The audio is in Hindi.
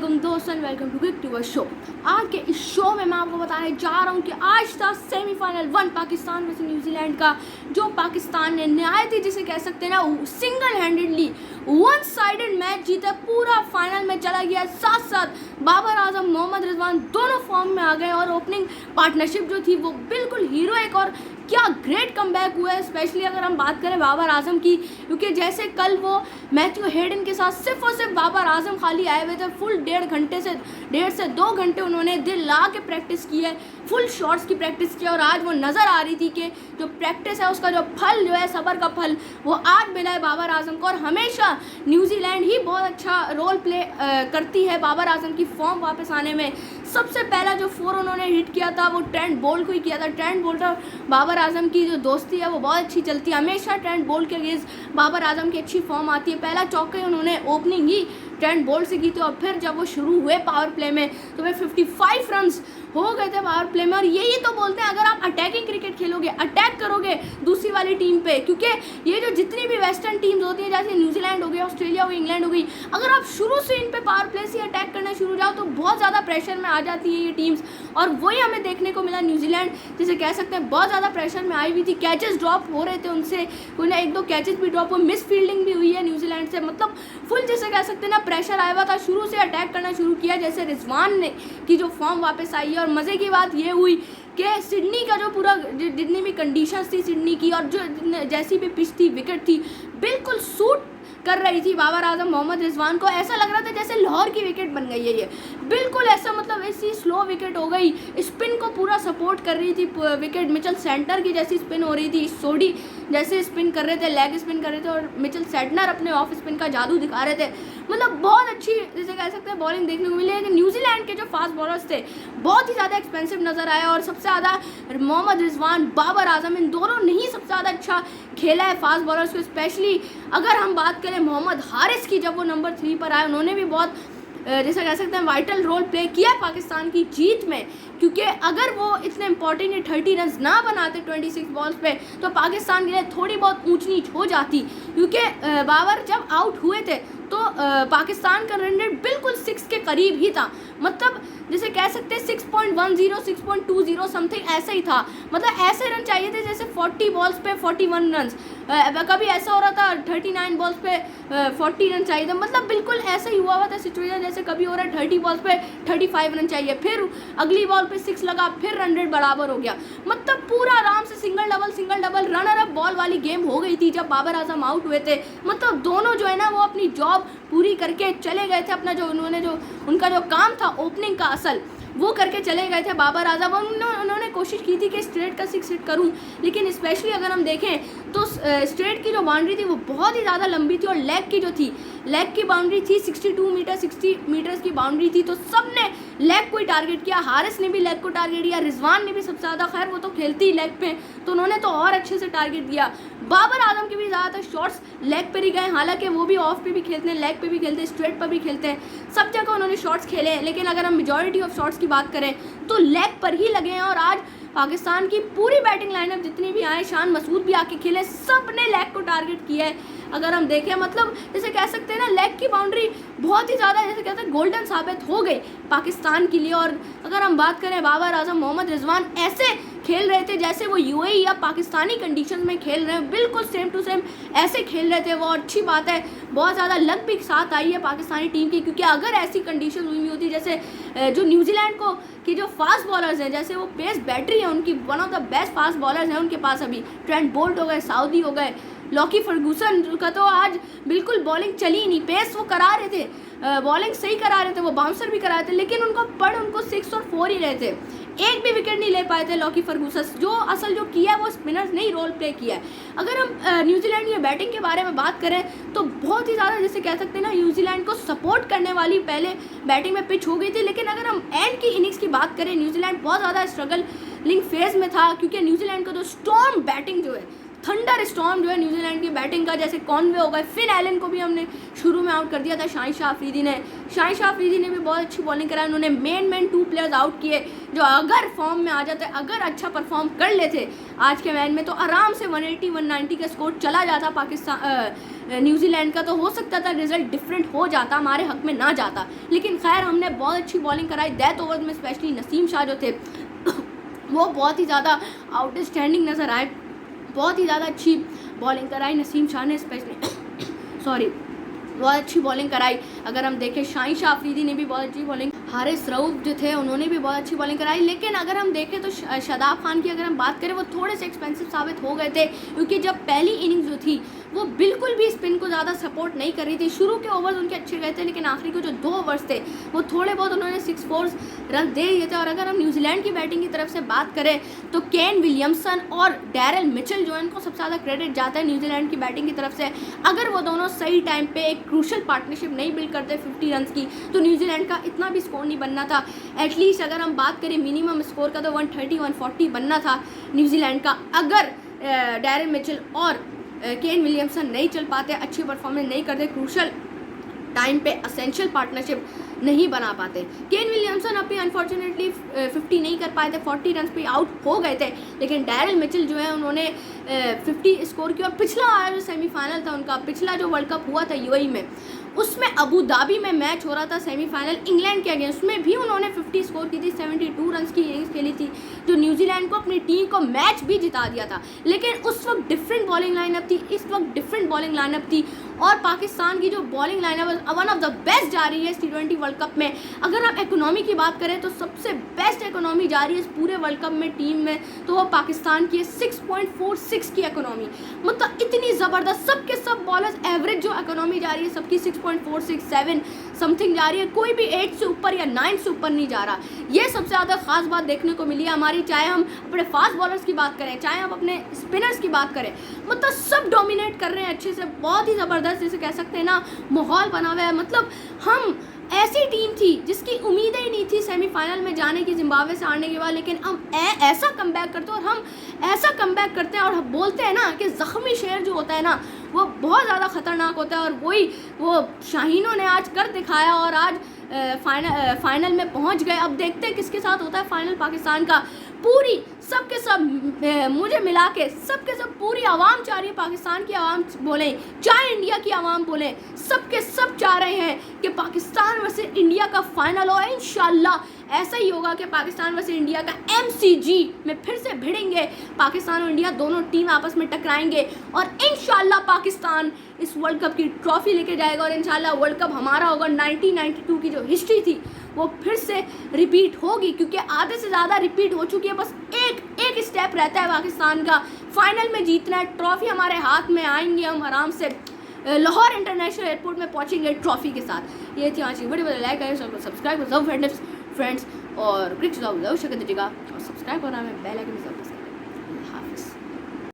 वालेकुम दोस्तों, welcome to quick to show. आज के इस शो में मैं आपको बताने जा रहा हूँ कि आज था सेमीफाइनल 1 पाकिस्तान वर्सेस न्यूजीलैंड का, जो पाकिस्तान ने नहायत जिसे कह सकते हैं ना single handedly one sided match जीता, पूरा फाइनल में चला गया। साथ साथ बाबर आजम, मोहम्मद रिजवान दोनों फॉर्म में आ गए और ओपनिंग पार्टनरशिप जो थी वो बिल्कुल हीरोइक और क्या ग्रेट कमबैक हुआ है। स्पेशली अगर हम बात करें बाबर आजम की, क्योंकि जैसे कल वो मैथ्यू हेडन के साथ सिर्फ और सिर्फ बाबर आजम खाली आए हुए थे, फुल 1.5 से 2 घंटे उन्होंने दिल ला के प्रैक्टिस की है, फुल शॉट्स की प्रैक्टिस की, और आज वो नज़र आ रही थी कि जो प्रैक्टिस है उसका जो फल जो है, सबर का फल, वो आज मिला है बाबर आजम को। और हमेशा न्यूजीलैंड ही बहुत अच्छा रोल प्ले करती है बाबर आजम की फॉर्म वापस आने में। सबसे पहला जो 4 उन्होंने हिट किया था वो ट्रेंट बोल्ट को ही किया था। ट्रेंट बोल्ट और बाबर आजम की जो दोस्ती है वो बहुत अच्छी चलती है, हमेशा ट्रेंट बोल्ट के अगेंस्ट बाबर आजम की अच्छी फॉर्म आती है। पहला चौका उन्होंने ओपनिंग ही ट्रेंट बोल्ट से की थी, और फिर जब वो शुरू हुए पावर प्ले में तो वे 55 रन्स हो गए थे पावर प्ले में। और यही तो बोलते हैं, अगर आप अटैकिंग क्रिकेट खेलोगे, अटैक करोगे दूसरी वाली टीम पे, क्योंकि ये जो जितनी भी वेस्टर्न टीम्स होती हैं, जैसे न्यूजीलैंड हो गई, ऑस्ट्रेलिया हो गई, इंग्लैंड हो गई, अगर आप शुरू से इन पे पावर प्ले से अटैक करना शुरू जाओ तो बहुत ज़्यादा प्रेशर में आ जाती है ये टीम्स। और वही हमें देखने को मिला, न्यूजीलैंड जिसे कह सकते हैं बहुत ज़्यादा प्रेशर में आई हुई थी, कैचेस ड्रॉप हो रहे थे उनसे, कोई ना 1-2 कैचेस भी ड्रॉप हो, मिस फील्डिंग भी हुई है न्यूजीलैंड से, मतलब फुल जिसे कह सकते हैं ना प्रेशर आया हुआ था। शुरू से अटैक करना शुरू किया, जैसे रिजवान ने की जो फॉर्म वापस आई है। और मज़े की बात ये हुई कि सिडनी का जो पूरा जितनी भी कंडीशंस थी सिडनी की, और जो जैसी भी पिच थी, विकेट थी, बिल्कुल सूट कर रही थी बाबर आजम, मोहम्मद रिजवान को। ऐसा लग रहा था जैसे लाहौर की विकेट बन गई है ये, बिल्कुल ऐसा, मतलब ऐसी स्लो विकेट हो गई। स्पिन को पूरा सपोर्ट कर रही थी विकेट, मिचेल सेंटर की जैसी स्पिन हो रही थी, सोडी जैसे स्पिन कर रहे थे, लेग स्पिन कर रहे थे, और मिचेल सेंटनर अपने ऑफ स्पिन का जादू दिखा रहे थे। मतलब बहुत अच्छी जैसे कह सकते हैं बॉलिंग देखने को मिली है। कि न्यूजीलैंड के जो फास्ट बॉलर्स थे बहुत ही ज़्यादा एक्सपेंसिव नज़र आया, और सबसे ज़्यादा मोहम्मद रिजवान, बाबर आजम, इन दोनों ने ही सबसे ज़्यादा अच्छा खेला है फास्ट बॉलर्स को। स्पेशली अगर हम बात करें मोहम्मद हारिस की, जब वो नंबर 3 पर आए, उन्होंने भी बहुत जैसे कह सकते हैं वाइटल रोल प्ले किया पाकिस्तान की जीत में, क्योंकि अगर वो इतने इंपॉर्टेंट 30 रन ना बनाते 26 बॉल्स पे तो पाकिस्तान के लिए थोड़ी बहुत ऊंच नीच हो जाती। क्योंकि बाबर जब आउट हुए थे तो पाकिस्तान का रन रेट बिल्कुल 6 के करीब ही था, मतलब जैसे कह सकते हैं 6.10 6.20 समथिंग ऐसे ही था। मतलब ऐसे रन चाहिए थे जैसे 40 बॉल्स पे 41 रन, कभी ऐसा हो रहा था 39 बॉल्स पे 40 रन चाहिए थे, मतलब बिल्कुल ऐसा ही हुआ था सिचुएशन, जैसे कभी हो रहा है 30 बॉल्स पे 35 रन चाहिए, फिर अगली बॉल पे 6 लगा, फिर रन रेट बराबर हो गया। मतलब पूरा आराम से single double runner up ball वाली गेम हो गई थी जब बाबर आजम आउट हुए थे। मतलब दोनों जो है ना वो अपनी जॉब पूरी करके चले गए थे, अपना जो उनका जो काम था ओपनिंग का असल वो करके चले गए थे बाबर आजम। उन्होंने कोशिश की थी कि स्ट्रेट का 6 हिट करूं, लेकिन स्पेशली अगर हम देखें तो स्ट्रेट की जो बाउंड्री थी वो बहुत ही ज़्यादा लंबी थी, और लेग की जो थी, लेग की बाउंड्री थी 60 मीटर्स की बाउंड्री थी, तो सब ने लेग को ही टारगेट किया। हारिस ने भी लेग को टारगेट किया, रिजवान ने भी सबसे ज़्यादा, खैर वो तो खेलती ही लेग पे, तो उन्होंने तो और अच्छे से टारगेट दिया। बाबर आजम के भी ज़्यादातर शॉट्स लेग पर ही गए, हालांकि वो भी ऑफ पे भी खेलते हैं, लेग पे भी खेलते हैं, स्ट्रेट पर भी खेलते हैं, सब जगह उन्होंने शॉट्स खेले हैं। लेकिन अगर हम मेजॉरिटी ऑफ शॉट्स की बात करें तो लेग पर ही लगे हैं। और आज पाकिस्तान की पूरी बैटिंग लाइनअप जितनी भी आए, शान मसूद भी आके खेले, सब ने लेग को टारगेट किया है। अगर हम देखें, मतलब जैसे कह सकते हैं ना लेग की बाउंड्री बहुत ही ज़्यादा जैसे कहते हैं गोल्डन साबित हो गई पाकिस्तान के लिए। और अगर हम बात करें बाबर आजम, मोहम्मद रिजवान ऐसे खेल रहे थे जैसे वो यूएई या पाकिस्तानी कंडीशंस में खेल रहे हैं, बिल्कुल सेम टू सेम ऐसे खेल रहे थे वो। अच्छी बात है, बहुत ज़्यादा लक भी साथ आई है पाकिस्तानी टीम की, क्योंकि अगर ऐसी कंडीशन हुई होती जैसे जो न्यूजीलैंड को की जो फास्ट बॉलर्स हैं, जैसे वो पेस बैटरी है उनकी, one of the best fast bowlers हैं उनके पास अभी, ट्रेंट बोल्ट हो गए, साउदी हो गए, लॉकी फर्गूसन का तो आज बिल्कुल बॉलिंग चली नहीं, पेस वो करा रहे थे, बॉलिंग सही करा रहे थे, वो बाउंसर भी करा रहे थे, लेकिन उनको 6 और 4 ही रहे थे, एक भी विकेट नहीं ले पाए थे लॉकी फर्गूसन। जो असल जो किया है वो स्पिनर्स ने ही रोल प्ले किया है। अगर हम न्यूजीलैंड की बैटिंग के बारे में बात करें तो बहुत ही ज़्यादा जैसे कह सकते हैं ना न्यूजीलैंड को सपोर्ट करने वाली पहले बैटिंग में पिच हो गई थी। लेकिन अगर हम एंड की इनिंग्स की बात करें, न्यूजीलैंड बहुत ज़्यादा स्ट्रगलिंग फेज में था, क्योंकि न्यूजीलैंड का जो स्टॉर्म बैटिंग जो है, थंडर स्टॉर्म जो है न्यूजीलैंड की बैटिंग का, जैसे कॉनवे हो गए, फिन एलन को भी हमने शुरू में आउट कर दिया था, शाहिन अफरीदी ने भी बहुत अच्छी बॉलिंग कराई। उन्होंने मेन 2 प्लेयर्स आउट किए जो अगर फॉर्म में आ जाते, अगर अच्छा परफॉर्म कर लेते आज के मैच में, तो आराम से 180-190 का स्कोर चला जाता पाकिस्तान न्यूजीलैंड का, तो हो सकता था रिजल्ट डिफरेंट हो जाता, हमारे हक में ना जाता। लेकिन खैर हमने बहुत अच्छी बॉलिंग कराई। डेथ ओवर में स्पेशली नसीम शाह जो थे वो बहुत ही ज़्यादा आउटस्टैंडिंग नज़र आए, बहुत ही ज़्यादा अच्छी बॉलिंग कराई नसीम शाह ने स्पेशली सॉरी बहुत अच्छी बॉलिंग कराई। अगर हम देखें शाहीन शाह अफरीदी ने भी बहुत अच्छी बॉलिंग, हारिस रऊफ जो थे उन्होंने भी बहुत अच्छी बॉलिंग कराई। लेकिन अगर हम देखें तो शादाब खान की अगर हम बात करें वो थोड़े से एक्सपेंसिव साबित हो गए थे, क्योंकि जब पहली इनिंग्स जो थी वो बिल्कुल भी स्पिन को ज़्यादा सपोर्ट नहीं कर रही थी। शुरू के ओवर्स उनके अच्छे गए थे, लेकिन आखिरी को जो 2 ओवर्स थे वो थोड़े बहुत उन्होंने 6-4 रन दे दिए थे। और अगर हम न्यूजीलैंड की बैटिंग की तरफ से बात करें तो केन विलियमसन और डैरेल मिचेल जो है उनको सबसे ज़्यादा क्रेडिट जाता है न्यूजीलैंड की बैटिंग की तरफ से। अगर वो दोनों सही टाइम पे एक क्रूशल पार्टनरशिप नहीं बिल्ड करते 50 रन की, तो न्यूजीलैंड का इतना भी स्कोर नहीं बनना था। एटलीस्ट अगर हम बात करें मिनिमम स्कोर का तो 130-140 बनना था न्यूजीलैंड का, अगर डैरेल मिचेल और केन विलियमसन नहीं चल पाते, अच्छी परफॉर्मेंस नहीं करते, क्रूशल टाइम पे असेंशियल पार्टनरशिप नहीं बना पाते। केन विलियमसन अभी अनफॉर्चुनेटली 50 नहीं कर पाए थे, 40 रन पे आउट हो गए थे। लेकिन डैरेल मिचेल जो है उन्होंने 50 स्कोर किया। और पिछला वाला जो सेमीफाइनल था उनका, पिछला जो वर्ल्ड कप हुआ था यूएई में, उसमें अबू धाबी में मैच हो रहा था सेमीफाइनल इंग्लैंड के अगेंस्ट, उसमें भी उन्होंने 50 स्कोर की थी, 72 रन की इनिंग्स खेली थी, जो न्यूजीलैंड को अपनी टीम को मैच भी जिता दिया था। लेकिन उस वक्त डिफरेंट बॉलिंग लाइनअप थी, इस वक्त डिफरेंट बॉलिंग लाइनअप थी। और पाकिस्तान की जो bowling lineup one of the best जा रही है इस T20 वर्ल्ड कप में। अगर आप इकोनॉमी की बात करें तो सबसे बेस्ट इकोनॉमी जा रही है इस पूरे वर्ल्ड कप में टीम में, तो वो पाकिस्तान की 6.46 की इकोनॉमी, मतलब इतनी ज़बरदस्त। सबके सब बॉलर्स एवरेज जो इकोनॉमी जा रही है सबकी 6.46-7 समथिंग जा रही है, कोई भी 8 से ऊपर या 9 से ऊपर नहीं जा रहा। ये सबसे ज़्यादा खास बात देखने को मिली है हमारी, चाहे हम अपने फास्ट बॉलर्स की बात करें, चाहे हम अपने स्पिनर्स की बात करें, मतलब सब डोमिनेट कर रहे हैं अच्छे से, बहुत ही ज़बरदस्त जैसे कह सकते हैं ना माहौल बना हुआ है। मतलब हम ऐसी टीम थी जिसकी उम्मीदें ही नहीं थी सेमीफाइनल में जाने की जिम्बाब्वे से हारने के बाद, लेकिन हम ऐसा कमबैक करते हैं, और हम ऐसा कमबैक करते हैं, और हम बोलते हैं ना कि ज़ख्मी शेर जो होता है ना वो बहुत ज़्यादा ख़तरनाक होता है। और वही वो शाहीनों ने आज कर दिखाया, और आज फाइनल में पहुंच गए। अब देखते हैं किसके साथ होता है फाइनल पाकिस्तान का। पूरी सबके सब मुझे मिला के सबके सब पूरी आवाम चाह रही है, पाकिस्तान की आवाम बोलें चाहे इंडिया की आवाम बोलें, सबके सब चाह रहे हैं कि पाकिस्तान वर्सेस इंडिया का फाइनल हो। इंशाल्लाह ऐसा ही होगा कि पाकिस्तान वर्सेस इंडिया का MCG में फिर से भिड़ेंगे, पाकिस्तान और इंडिया दोनों टीम आपस में टकराएंगे, और इंशाल्लाह पाकिस्तान इस वर्ल्ड कप की ट्रॉफी लेके जाएगा। और इंशाल्लाह वर्ल्ड कप हमारा होगा। 1992 की जो हिस्ट्री थी वो फिर से रिपीट होगी, क्योंकि आधे से ज़्यादा रिपीट हो चुकी है। बस एक स्टेप रहता है पाकिस्तान का, फाइनल में जीतना है। ट्रॉफी हमारे हाथ में आएंगे, हम आराम से लाहौर इंटरनेशनल एयरपोर्ट में पहुंचेंगे ट्रॉफी के साथ। ये थी आज की वीडियो, लाइक करें, सब्सक्राइब करें फ्रेंड्स, और क्लिक दबाओ जरूर कर दीजिएगा, और सब्सक्राइब करना है, बेल आइकन भी जरूर प्रेस करें। हाफिज़।